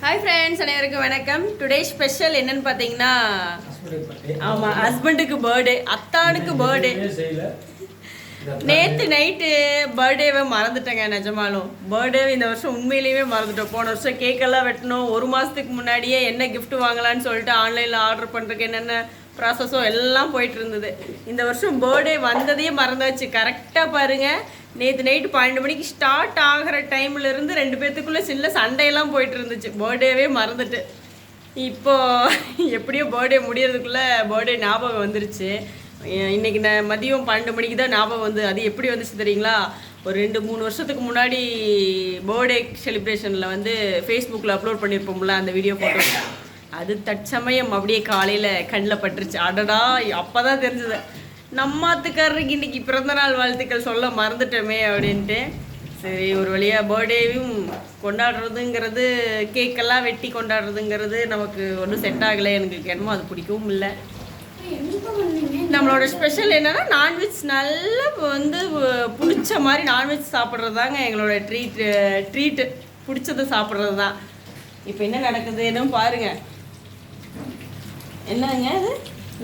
Hi friends, அனைவருக்கும் வணக்கம். Today special என்னன்னு பார்த்தீங்கன்னா, ஆமாம், ஹஸ்பண்டுக்கு பர்த்டே, அத்தானுக்கு பர்த்டே. நேற்று நைட்டு பர்த்டேவை மறந்துட்டேங்க. நிஜமாலும் பர்த்டேவை இந்த வருஷம் உண்மையிலேயே மறந்துட்டோம். போன வருஷம் கேக்கெல்லாம் வெட்டணும். ஒரு மாதத்துக்கு முன்னாடியே என்ன கிஃப்ட் வாங்கலான்னு சொல்லிட்டு ஆன்லைனில் ஆர்டர் பண்ணுறதுக்கு என்னென்ன ப்ராசஸோ எல்லாம் போயிட்டு இருந்தது. இந்த வருஷம் பர்த்டே வந்ததையே மறந்தாச்சு. கரெக்டாக பாருங்கள், நேற்று நைட்டு 12 மணிக்கு ஸ்டார்ட் ஆகிற டைம்லேருந்து 2 பேர்த்துக்குள்ளே சின்ன சண்டையெல்லாம் போயிட்டு இருந்துச்சு. பர்த்டேவே மறந்துட்டு இப்போது எப்படியோ பர்த்டே முடியறதுக்குள்ளே பர்த்டே ஞாபகம் வந்துருச்சு. இன்றைக்கி நான் மதியம் 12 மணிக்கு தான் ஞாபகம் வந்து. அது எப்படி வந்துச்சு தெரியுங்களா? ஒரு 2-3 வருஷத்துக்கு முன்னாடி பர்த்டே செலிப்ரேஷனில் வந்து ஃபேஸ்புக்கில் அப்லோட் பண்ணியிருப்போம்ல, அந்த வீடியோ ஃபோட்டோ. அது தற்சமயம் அப்படியே காலையில் கண்ணில் பட்டுருச்சு. அடடா, அப்போ தான் தெரிஞ்சது நம்மாத்துக்காரருக்கு இன்றைக்கி பிறந்தநாள் வாழ்த்துக்கள் சொல்ல மறந்துட்டோமே அப்படின்ட்டு. சரி, ஒரு வழியாக பர்த்டேவும் கொண்டாடுறதுங்கிறது, கேக்கெல்லாம் வெட்டி கொண்டாடுறதுங்கிறது நமக்கு ஒன்றும் செட் ஆகலை. எனக்கு என்னமோ அது பிடிக்கவும் இல்லை. நம்மளோட ஸ்பெஷல் என்னென்னா, நான்வெஜ் நல்லா வந்து பிடிச்ச மாதிரி நான்வெஜ் சாப்பிட்றது தாங்க எங்களோட ட்ரீட்டு. பிடிச்சதை சாப்பிட்றது தான். இப்போ என்ன நடக்குது என்னன்னு பாருங்கள். என்னங்க அது?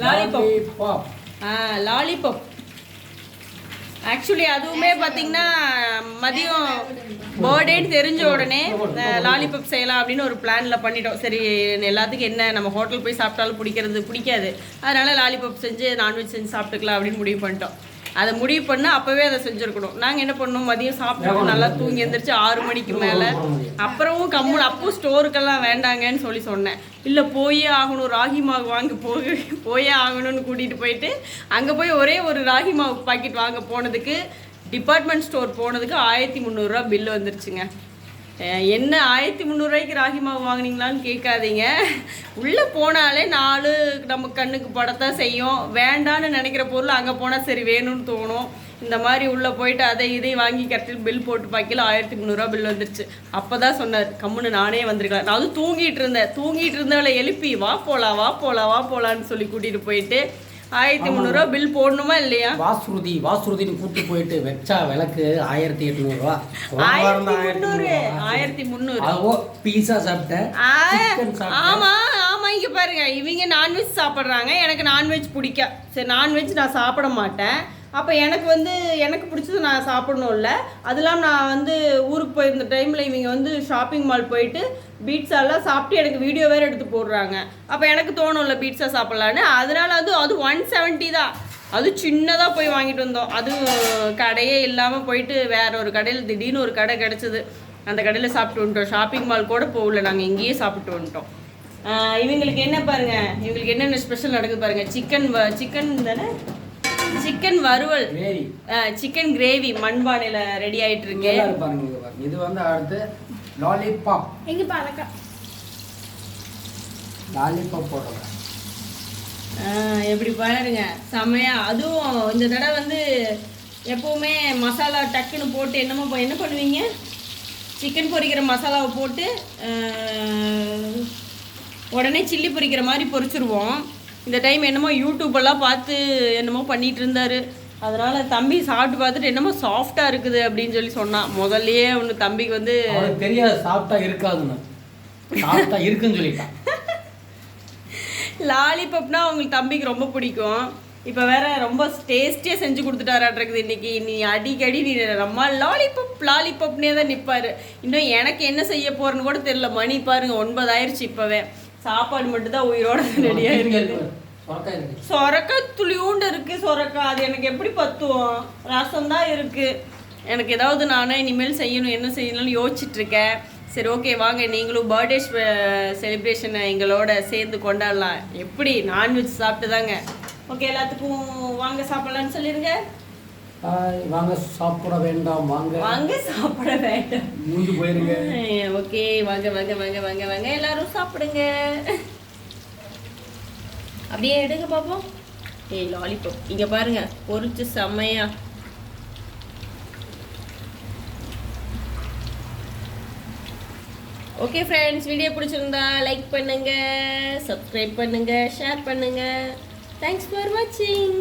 லாலிபாப். லாலிபாப். ஆக்சுவலி அதுவுமே பார்த்தீங்கன்னா மதியம் பர்த்டேன்னு தெரிஞ்ச உடனே லாலிபாப் செய்யலாம் அப்படின்னு ஒரு பிளானில் பண்ணிட்டோம். சரி, எல்லாத்துக்கும் என்ன, நம்ம ஹோட்டல் போய் சாப்பிட்டாலும் பிடிக்காது. அதனால் லாலிபாப் செஞ்சு நான்வெஜ் செஞ்சு சாப்பிட்டுக்கலாம் அப்படின்னு முடிவு பண்ணிட்டோம். அதை முடிவு பண்ணால் அப்போவே அதை செஞ்சுருக்கணும். நாங்கள் என்ன பண்ணோம், மதியம் சாப்பிட்டு நல்லா தூங்கி எழுந்திரிச்சு 6 மணிக்கு மேலே. அப்புறமும் அப்போ ஸ்டோருக்கெல்லாம் வேண்டாங்கன்னு சொன்னேன். இல்லை, போயே ஆகணும், ராகி மாவு வாங்க போயே ஆகணும்னு கூட்டிகிட்டு போயிட்டு அங்கே போய் ஒரே ஒரு ராகி மாவு பாக்கெட் வாங்க போனதுக்கு, டிபார்ட்மெண்ட் ஸ்டோர் போனதுக்கு 1300 ரூபா பில்லு வந்துருச்சுங்க. என்ன 1300 ரூபாய்க்கு ராகி மாவு வாங்கினீங்களான்னு கேட்காதீங்க. உள்ளே போனாலே 4 நம்ம கண்ணுக்கு படத்தான் செய்யும். வேண்டான்னு நினைக்கிற பொருள் அங்கே போனால் சரி வேணும்னு தோணும். இந்த மாதிரி உள்ளே போயிட்டு அதை இதையும் வாங்கி கரெக்டாக பில் போட்டு பார்க்கல 1300 ரூபா பில் வந்துருச்சு. அப்போ தான் சொன்னார், கம்முன்னு நானே வந்திருக்கலாம். நான் வந்து தூங்கிட்டு இருந்தவளை எழுப்பி வா போகலான்னு சொல்லி கூட்டிகிட்டு போயிட்டு 1300 ரூபா பில் போடணுமா இல்லையா? வாசுருதின்னு கூட்டு போயிட்டு வச்சா விளக்கு 1800 ரூபா. 1300 பீஸா சாப்பிட்டேன். ஆமா, இங்க பாருங்க, இவங்க நான்வெஜ் சாப்பிட்றாங்க. எனக்கு நான்வெஜ் பிடிக்க. சரி, நான்வெஜ் நான் சாப்பிட மாட்டேன். அப்போ எனக்கு பிடிச்சது நான் சாப்பிடணும்ல. அது இல்லாமல் நான் வந்து ஊருக்கு போயிருந்த டைமில் இவங்க வந்து ஷாப்பிங் மால் போயிட்டு பீட்ஸாலாம் சாப்பிட்டு எனக்கு வீடியோ வேறு எடுத்து போடுறாங்க. அப்போ எனக்கு தோணும்ல பீட்ஸா சாப்பிட்லான்னு. அதனால வந்து அது 170 தான். அது சின்னதாக போய் வாங்கிட்டு வந்தோம். அது கடையே இல்லாமல் போயிட்டு வேற ஒரு கடையில் திடீர்னு ஒரு கடை கிடச்சிது. அந்த கடையில் சாப்பிட்டு வந்துட்டோம். ஷாப்பிங் மால் கூட போகல, நாங்கள் இங்கேயே சாப்பிட்டு வந்துட்டோம். இவங்களுக்கு என்ன பாருங்கள், இவங்களுக்கு என்னென்ன ஸ்பெஷல் நடக்குது பாருங்கள். சிக்கன் தானே, சிக்கன் வறுவல், சிக்கன் கிரேவி மண்பானையில் ரெடி ஆகிட்டு இருக்கு. இது வந்து அடுத்து லாலிபாப். எங்க பாருங்க, லாலிபாப் போடுறேன். எப்படி பாருங்க, செம்மையா. அதுவும் இந்த தடவை வந்து எப்பவுமே மசாலா டக்குன்னு போட்டு என்ன பண்ணுவீங்க, சிக்கன் பொரிக்கிற மசாலாவை போட்டு உடனே சில்லி பொரிக்கிற மாதிரி பொரிச்சிருவோம். இந்த டைம் என்னமோ யூடியூப்பெல்லாம் பார்த்து என்னமோ பண்ணிகிட்டு இருந்தார். அதனால் தம்பி சாப்பிட்டு பார்த்துட்டு என்னமோ சாஃப்டாக இருக்குது அப்படின்னு சொன்னான். முதல்லையே ஒன்று தம்பிக்கு வந்து தெரியாது சாஃப்டாக இருக்காதுன்னு, சாஃப்டாக இருக்குன்னு சொல்லிட்டான். லாலிபாப்னா அவங்களுக்கு தம்பிக்கு ரொம்ப பிடிக்கும். இப்போ வேற ரொம்ப டேஸ்டியாக செஞ்சு கொடுத்துட்டாராட்ருக்குது இன்னைக்கு. நீ அடிக்கடி நீ நம்ம லாலிபாப்னே தான் நிற்பார். இன்னும் எனக்கு என்ன செய்ய போகிறேன்னு கூட தெரியல. மணி பாருங்க 9 ஆயிடுச்சு. இப்போவே சாப்பாடு மட்டும்தான் உயிரோட ரெடியாக இருக்குது. சொரக்காய் துளியூண்டு இருக்குது. சொரக்காய் அது எனக்கு எப்படி பத்துவோம்? ரசம் தான் இருக்குது. எனக்கு ஏதாவது நானே இனிமேல் செய்யணும், என்ன செய்யணும்னு யோசிச்சுட்ருக்கேன். சரி, ஓகே, வாங்க நீங்களும் பர்த்டே செலிப்ரேஷனை எங்களோட சேர்ந்து கொண்டாடலாம். எப்படி நான்வெஜ் சாப்பிட்டு தாங்க. ஓகே, எல்லாத்துக்கும் வாங்க சாப்பிடலான்னு சொல்லிடுங்க. வாங்க சாப்பிட வேண்டாம், வாங்க சாப்பிட வேண்டாம், மூஞ்சி போயிருங்க. ஓகே, வாங்க எல்லாரும் சாப்பிடுங்க. அப்படியே எடுங்க பாப்போம். லாலிபாப் இங்க பாருங்க, பொரிச்சு செம்மையா. ஓகே ஃப்ரெண்ட்ஸ், வீடியோ பிடிச்சிருந்தா லைக் பண்ணுங்க, சப்ஸ்கிரைப் பண்ணுங்க, ஷேர் பண்ணுங்க. தேங்க்ஸ் ஃபார் வாட்சிங்.